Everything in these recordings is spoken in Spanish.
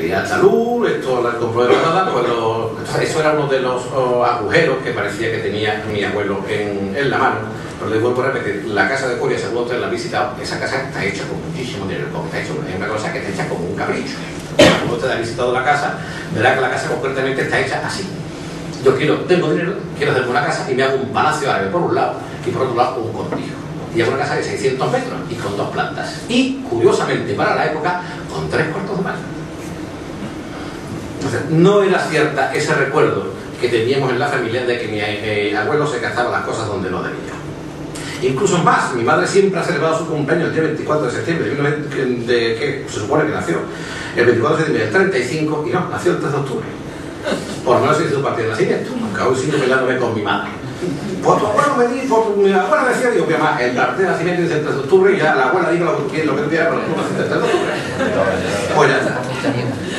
sería andaluz, esto la compró de Granada, pues eso era uno de los agujeros que parecía que tenía mi abuelo en la mano. Pero le vuelvo a repetir, la casa de Coria, según usted la ha visitado, esa casa está hecha con muchísimo dinero, es una cosa que está hecha como un capricho. Cuando usted ha visitado la casa, verá que la casa concretamente está hecha así. Yo tengo dinero, quiero hacerme una casa y me hago un palacio árabe por un lado y por otro lado un cortijo. Y hago una casa de 600 metros y con 2 plantas. Y, curiosamente, para la época, con 3 cuartos de baño. Entonces, no era cierta ese recuerdo que teníamos en la familia de que mi abuelo se gastaba las cosas donde no debía. Incluso más, mi madre siempre ha celebrado su cumpleaños el día 24 de septiembre, que se supone que nació el 24 de septiembre del 35, y no, nació el 3 de octubre. Por no se hizo su partida de nacimiento, aunque aún sigo peleándome con mi madre. Pues tu abuelo mi abuela decía, digo, mi mamá, el partida de nacimiento dice el 3 de octubre, y ya la abuela diga lo que tú quieras, pero tú naciste el 3 de octubre. Pues ya está.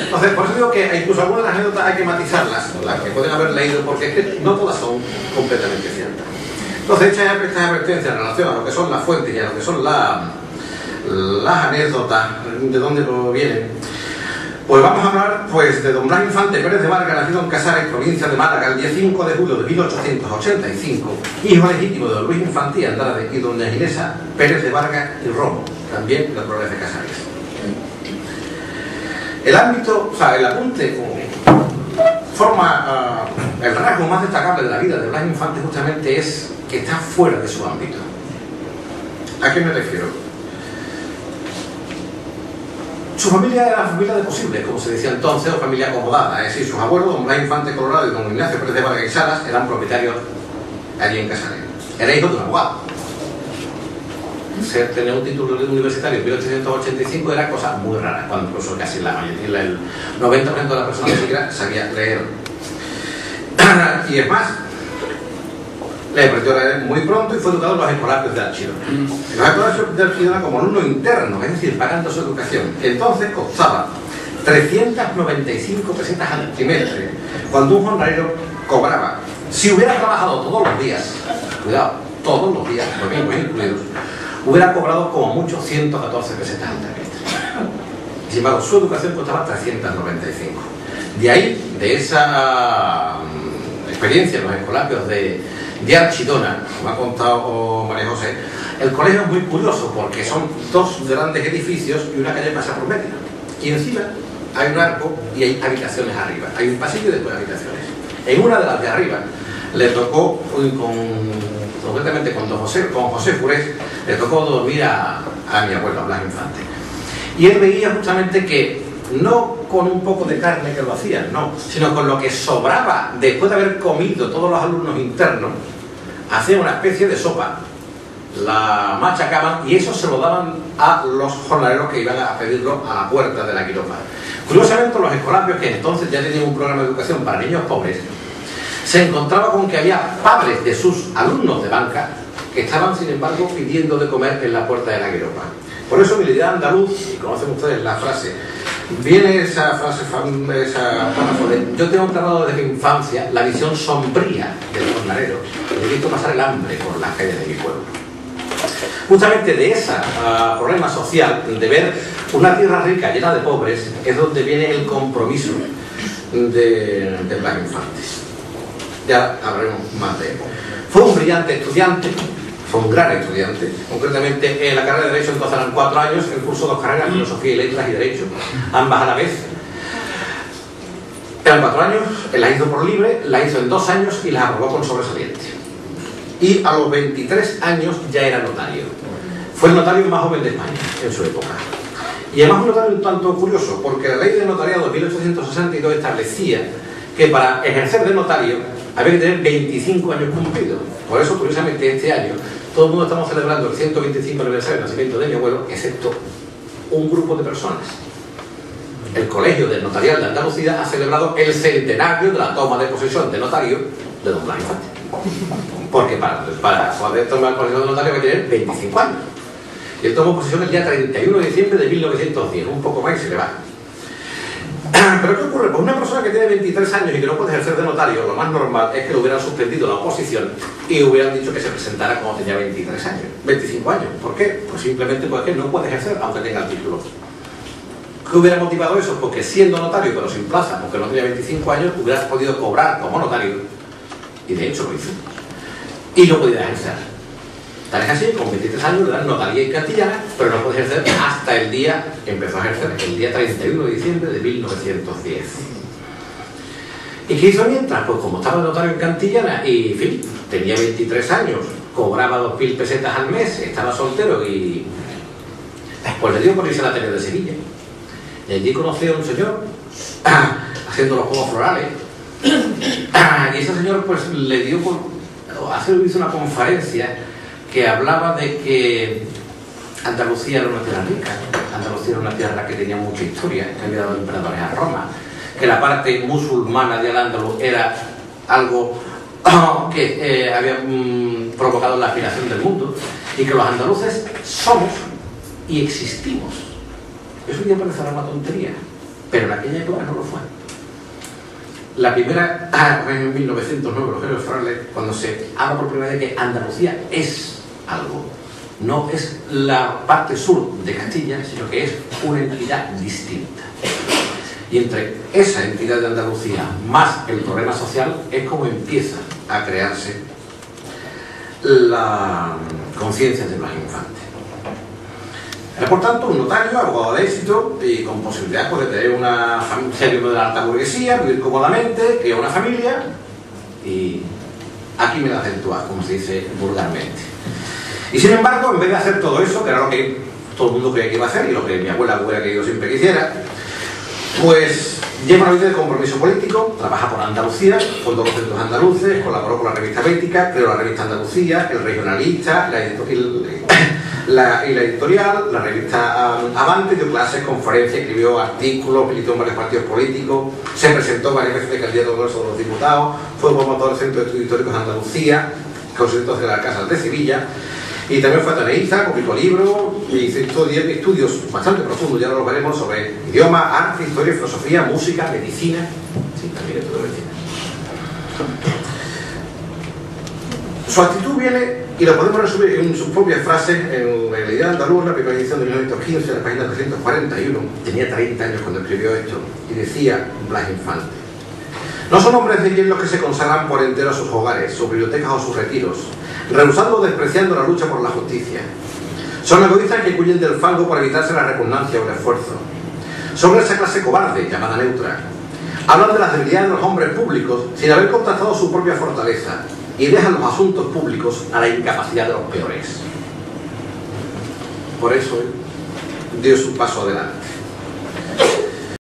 Entonces, por eso digo que incluso algunas de las anécdotas hay que matizarlas, las que pueden haber leído, porque es que no todas son completamente ciertas. Entonces, hechas estas advertencias en relación a lo que son las fuentes y a lo que son las anécdotas, de dónde vienen, pues vamos a hablar pues de don Blas Infante Pérez de Vargas, nacido en Casares, provincia de Málaga, el día 5 de julio de 1885, hijo legítimo de don Luis Infante y Andrade y doña Ginesa Pérez de Vargas y Romo, también naturales de Casares. El ámbito, o sea, el apunte forma el rasgo más destacable de la vida de Blas Infante justamente es que está fuera de su ámbito. ¿A qué me refiero? Su familia era la familia de posibles, como se decía entonces, o familia acomodada, es decir, sus abuelos, don Blas Infante Colorado y don Ignacio Pérez de Vargas y Salas, eran propietarios allí en Casares. Era hijo de un abogado. Tener un título universitario en 1885 era cosa muy rara, cuando incluso casi la mayoría, el 90% de las personas ni siquiera sabía leer. Y es más, le aprendió a leer muy pronto y fue educado en los escolapios de Archidona. En los escolapios de Archidona como alumno interno, es decir, pagando su educación. Entonces costaba 395 pesetas al trimestre, cuando un jornalero cobraba, si hubiera trabajado todos los días, cuidado, todos los días, domingos incluidos, hubiera cobrado como mucho 114 pesetas al trimestre. Sin embargo, su educación costaba 395. De ahí, de esa experiencia en los escolapios de Archidona, como ha contado María José, el colegio es muy curioso porque son 2 grandes edificios y una calle pasa por medio. Y encima hay un arco y hay habitaciones arriba. Hay un pasillo y después habitaciones. En una de las de arriba le tocó, concretamente con José Furés, le tocó dormir a mi abuelo, a Blas Infante. Y él veía justamente que no con un poco de carne que lo hacían, no, sino con lo que sobraba después de haber comido todos los alumnos internos, hacían una especie de sopa, la machacaban y eso se lo daban a los jornaleros que iban a pedirlo a la puerta de la quiropa. Curiosamente, los escolapios, que entonces ya tenían un programa de educación para niños pobres, se encontraba con que había padres de sus alumnos de banca que estaban, sin embargo, pidiendo de comer en la puerta de la quiropa. Por eso, mi idea andaluz, y conocen ustedes la frase, viene esa frase de yo tengo grabado desde mi infancia la visión sombría del jornalero, he visto pasar el hambre por las calles de mi pueblo. Justamente de ese problema social, de ver una tierra rica llena de pobres, es donde viene el compromiso de Blas Infante. Ya hablaremos más de él. Fue un brillante estudiante, fue un gran estudiante. Concretamente, en la carrera de Derecho entonces eran 4 años, él cursó 2 carreras, Filosofía y Letras y Derecho, ambas a la vez. Eran 4 años, él las hizo por libre, las hizo en 2 años y las aprobó con sobresaliente. Y a los 23 años ya era notario. Fue el notario más joven de España en su época. Y además un notario un tanto curioso, porque la ley de notariado de 1862 establecía que para ejercer de notario había que tener 25 años cumplidos. Por eso, curiosamente, este año todo el mundo estamos celebrando el 125 aniversario del nacimiento de mi abuelo, excepto un grupo de personas. El Colegio del Notarial de Andalucía ha celebrado el centenario de la toma de posesión de notario de don Blas Infante. Porque para poder tomar posesión de notario hay que tener 25 años. Y él tomó posesión el día 31 de diciembre de 1910, un poco más y se le va. ¿Pero qué ocurre? Pues una persona que tiene 23 años y que no puede ejercer de notario, lo más normal es que le hubieran suspendido la oposición y hubieran dicho que se presentara cuando tenía 23 años, 25 años. ¿Por qué? Pues simplemente porque no puede ejercer, aunque tenga el título. ¿Qué hubiera motivado eso? Porque siendo notario pero sin plaza, porque no tenía 25 años, hubieras podido cobrar como notario, y de hecho lo hizo, y no podía ejercer. Tal es así, con 23 años le dan notaría en castellana, pero no puede ejercer hasta el día, empezó a ejercer el día 31 de diciembre de 1910. ¿Y qué hizo mientras? Pues como estaba notario en Cantillana y, en fin, tenía 23 años, cobraba 2.000 pesetas al mes, estaba soltero y pues le dio por irse a la Ateneo de Sevilla. Y allí conoció a un señor haciendo los juegos florales. Y ese señor pues le dio por hizo una conferencia que hablaba de que Andalucía era una tierra rica, Andalucía era una tierra que tenía mucha historia, que había dado emperadores a Roma, que la parte musulmana de Al-Ándalus era algo que había provocado la aspiración del mundo, y que los andaluces somos y existimos. Eso ya parecerá una tontería, pero en aquella época no lo fue. La primera, en 1909, los Géneros Forales, cuando se habla por primera vez de que Andalucía es algo, no es la parte sur de Castilla, sino que es una entidad distinta. Y entre esa entidad de Andalucía más el problema social es como empieza a crearse la conciencia de Blas Infante. Por tanto, un notario, abogado de éxito y con posibilidad pues, de tener una familia de la alta burguesía, vivir cómodamente, criar una familia, y aquí me la acentúa, como se dice vulgarmente. Y sin embargo, en vez de hacer todo eso, que era lo que todo el mundo creía que iba a hacer y lo que mi abuela hubiera querido siempre que hiciera, pues lleva una vida de compromiso político, trabaja por Andalucía, fundó los centros andaluces, colaboró con la revista Bética, creó la revista Andalucía, El Regionalista, la editorial, la revista Avante, dio clases, conferencias, escribió artículos, militó en varios partidos políticos, se presentó varias veces de candidato al Congreso de los Diputados, fue promotor del Centro de Estudios Históricos de Andalucía, consejero de las Casas de Sevilla, y también fue ateneísta, publicó libros y hizo estudios bastante profundos, ya los veremos, sobre idioma, arte, historia, filosofía, música, medicina. Sí, también estudió medicina. Su actitud viene, y lo podemos resumir en sus propias frases, en la Idea Andaluz, la primera edición de 1915, en la página 341, tenía 30 años cuando escribió esto, y decía Blas Infante: no son hombres de bien los que se consagran por entero a sus hogares, sus bibliotecas o sus retiros, rehusando o despreciando la lucha por la justicia. Son egoístas que huyen del fango por evitarse la repugnancia o el esfuerzo. Son esa clase cobarde, llamada neutra. Hablan de las debilidades de los hombres públicos sin haber contrastado su propia fortaleza, y dejan los asuntos públicos a la incapacidad de los peores. Por eso dio su paso adelante.